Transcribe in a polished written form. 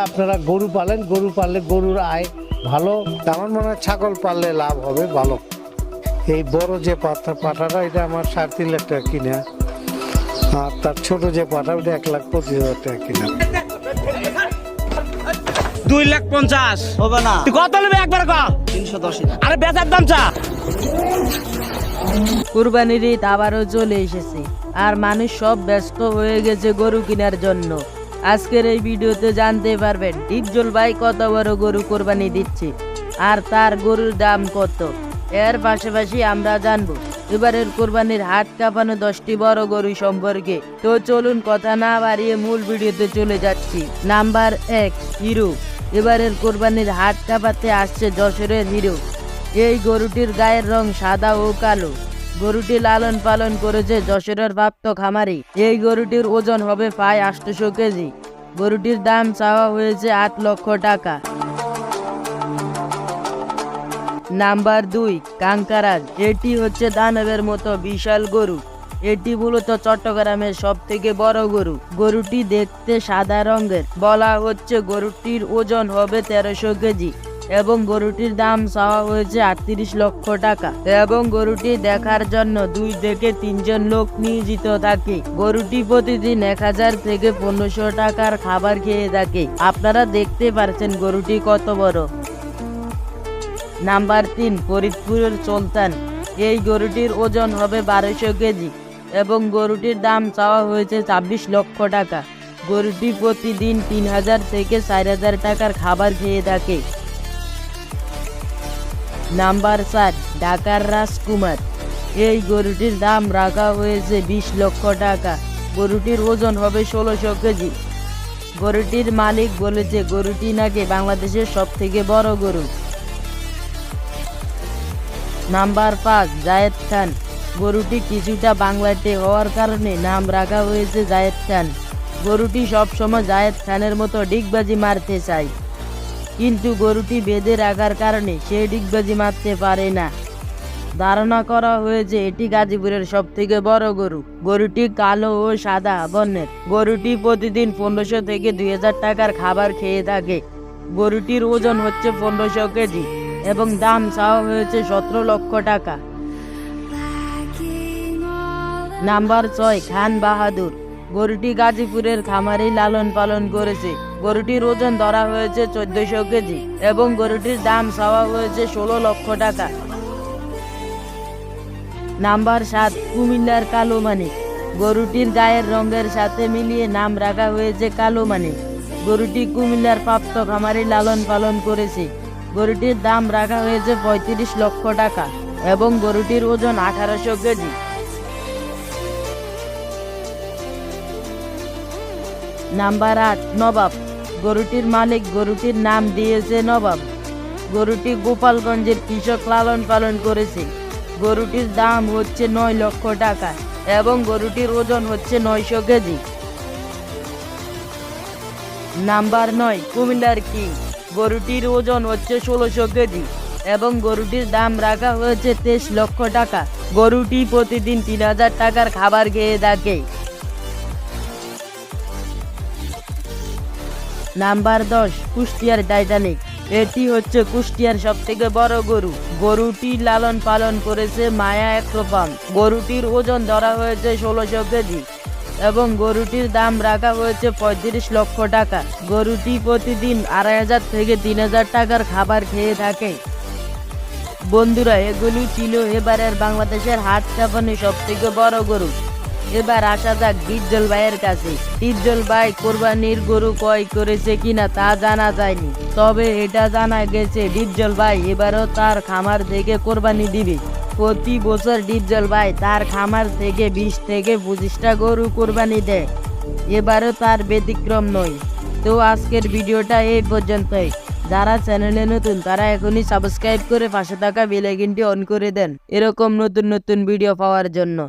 আপনারা গরু পালেন, গরু পাললে গরুর আয় ভালো। আমার মনে হয় ছাগল পাললে লাভ হবে ভালো। এই বড় যে পাঠাটা এটা আমার 3.5 লাখ টাকা কিনা, আর তার ছোট যে পাঠা ওটা 1,25,000 টাকা কিনা। 2,50,000 হবে না। তুই কত নেবে একবার ক? 310। আরে বেচার দাম চা। কুরবানির ঈদ আবারও চলে এসেছে, আর মানুষ সব ব্যস্ত হয়ে গেছে গরু কেনার জন্য। আজকের এই ভিডিওতে জানতে পারবেন ডিপজল ভাই কত বড় গরু কোরবানি দিচ্ছে আর তার গরুর দাম কত। এর পাশাপাশি আমরা জানবো এবারের কোরবানির হাট কাঁপানো 10টি বড় গরু সম্পর্কে। তো চলুন কথা না বাড়িয়ে মূল ভিডিওতে চলে যাচ্ছি। Number 1, hero. এবারের কোরবানির হাট কাঁপাতে আসছে যশোরের হিরো। এই গরুটির গায়ের রং সাদা ও কালো। গরুটি লালন পালন করেছে যশোরের প্রাপ্ত খামারি। এই গরুটির ওজন হবে প্রায় 800 কেজি। গরুটির দাম চাওয়া হয়েছে 8 লক্ষ টাকা। নাম্বার 2, কাঙ্কারাজ। এটি হচ্ছে দানবের মতো বিশাল গরু। এটি মূলত চট্টগ্রামের সব থেকে বড় গরু। গরুটি দেখতে সাদা রঙের। বলা হচ্ছে গরুটির ওজন হবে 1300 কেজি এবং গরুটির দাম চাওয়া হয়েছে 38 লক্ষ টাকা। এবং গরুটি দেখার জন্য 2 থেকে 3 জন লোক নিয়োজিত থাকে। গরুটি প্রতিদিন 1000 থেকে 1500 টাকার খাবার খেয়ে থাকে। আপনারা দেখতে পাচ্ছেন গরুটি কত বড়। নাম্বার 3, ফরিদপুরের সুলতান। এই গরুটির ওজন হবে 1200 কেজি এবং গরুটির দাম চাওয়া হয়েছে 26 লক্ষ টাকা। গরুটি প্রতিদিন 3000 থেকে 4000 টাকার খাবার খেয়ে থাকে। নাম্বার 4, ঢাকার রাজকুমার। এই গরুটির দাম রাখা হয়েছে 20 লক্ষ টাকা। গরুটির ওজন হবে 1600 কেজি। গরুটির মালিক বলেছে গরুটি নাকি বাংলাদেশের সব থেকে বড় গরু। নাম্বার 5, জায়েদ খান। গরুটি কিছুটা বাংলাটে হওয়ার কারণে নাম রাখা হয়েছে জায়েদ খান। গরুটি সবসময় জায়েদ খানের মতো ডিগবাজি মারতে চায়, কিন্তু গরুটি বেঁধে রাখার কারণে সে ডিগবাজি মারতে পারে না। ধারণা করা হয়েছে এটি গাজীপুরের সব থেকে বড় গরু। গরুটি কালো ও সাদা বর্ণের। গরুটি প্রতিদিন 1500 থেকে 2000 টাকার খাবার খেয়ে থাকে। গরুটির ওজন হচ্ছে 1500 কেজি এবং দাম চাওয়া হয়েছে 17 লক্ষ টাকা। নাম্বার 6, খান বাহাদুর। গরুটি গাজীপুরের খামারি লালন পালন করেছে। গরুটির ওজন ধরা হয়েছে 1400 কেজি এবং গরুটির দাম চাওয়া হয়েছে 16 লক্ষ টাকা। নাম্বার 7, কুমিল্লার কালো মানিক। গরুটির গায়ের রঙের সাথে মিলিয়ে নাম রাখা হয়েছে কালো মানিক। গরুটি কুমিল্লার প্রাপ্ত খামারি লালন পালন করেছে। গরুটির দাম রাখা হয়েছে 35 লক্ষ টাকা এবং গরুটির ওজন 1800 কেজি। নাম্বার 8, নবাব। গরুটির মালিক গরুটির নাম দিয়েছে নবাব। গরুটি গোপালগঞ্জের কৃষক লালন পালন করেছে। গরুটির দাম হচ্ছে 9 লক্ষ টাকা এবং গরুটির ওজন হচ্ছে 900 কেজি। নাম্বার 9, কুমিল্লার কিং। গরুটির ওজন হচ্ছে 1600 কেজি এবং গরুটির দাম রাখা হয়েছে 23 লক্ষ টাকা। গরুটি প্রতিদিন 3000 টাকার খাবার খেয়ে থাকে। নাম্বার 10, কুষ্টিয়ার টাইটানিক। এটি হচ্ছে কুষ্টিয়ার সব থেকে বড় গরু। গরুটি লালন পালন করেছে মায়া এগ্রো ফার্ম। গরুটির ওজন ধরা হয়েছে 1600 কেজি এবং গরুটির দাম রাখা হয়েছে 35 লক্ষ টাকা। গরুটি প্রতিদিন 2500 থেকে 3000 টাকার খাবার খেয়ে থাকে। বন্ধুরা, এগুলি ছিল এবারের বাংলাদেশের হাট কাঁপানো সব থেকে বড় গরু। এবার আসা যাক ডিপজল ভাইয়ের কাছে। ডিপজল ভাই কোরবানির গরু ক্রয় করেছে কিনা তা জানা যায়নি, তবে এটা জানা গেছে ডিপজল ভাই এবারও তার খামার থেকে কোরবানি দিবে। প্রতি বছর ডিপজল ভাই তার খামার থেকে 20 থেকে 25টা গরু কোরবানি দেয়। এবারও তার ব্যতিক্রম নয়। তো আজকের ভিডিওটা এই পর্যন্তই। যারা চ্যানেলে নতুন তারা এখনই সাবস্ক্রাইব করে পাশে থাকা বেল আইকনটি অন করে দেন এরকম নতুন নতুন ভিডিও পাওয়ার জন্য।